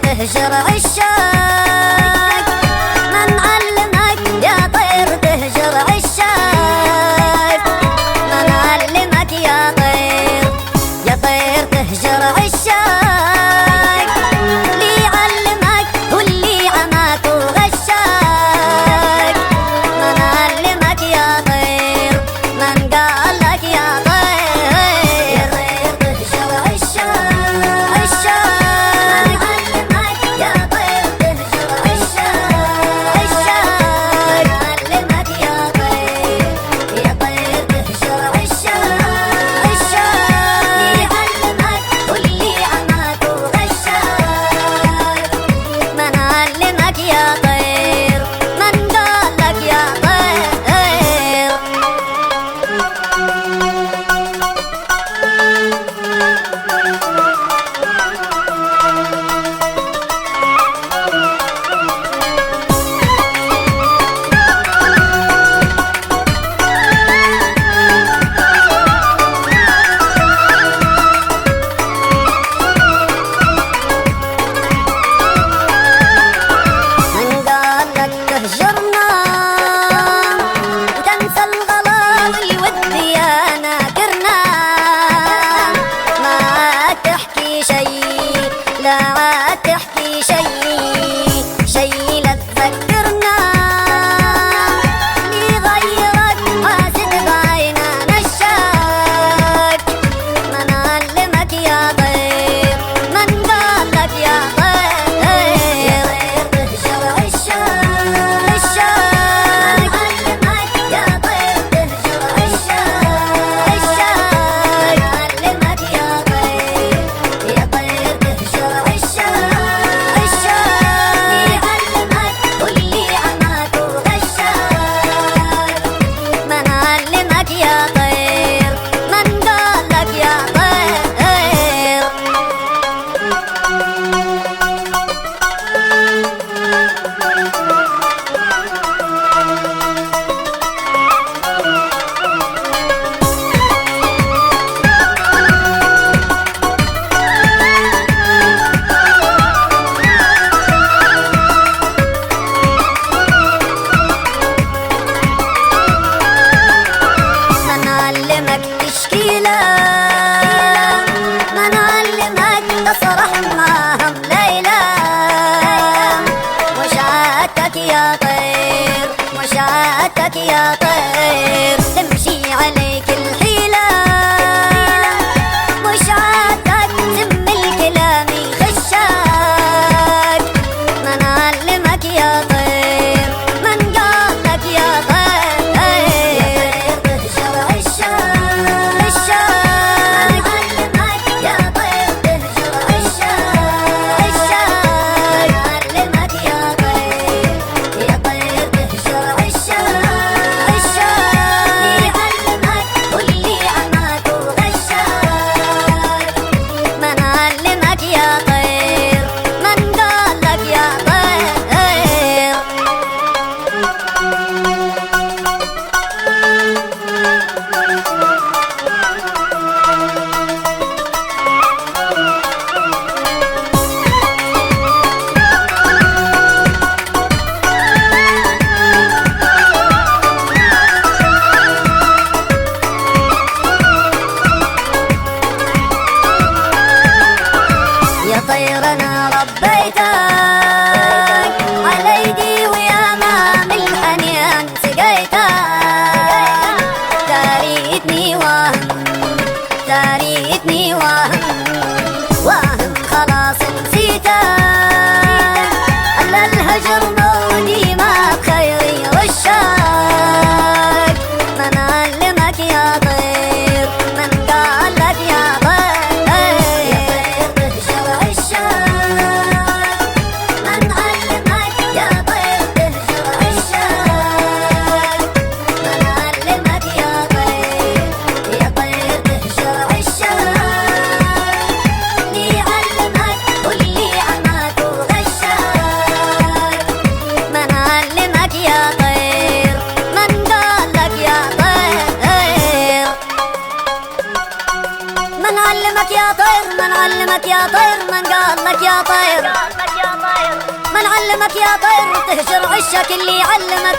تهجر عشاق من علمك يا طير تهجر عشاق من علمك يا طير تهجر عشاق اللي علمك واللي عماك وغشاك من علمك يا طير من قال لك يا طير تهجر عشاق يا طير تمشي عليك الحيلة مش عادك تم الكلام يخشاك من علمك يا طير من قال لك يا طير تهجر عشاق علمك يا طير تهجر عشاق علمك يا طير تهجر عشاق علمك يا طير من قال لك يا طير من علمك يا طير تهجر عشك اللي علمك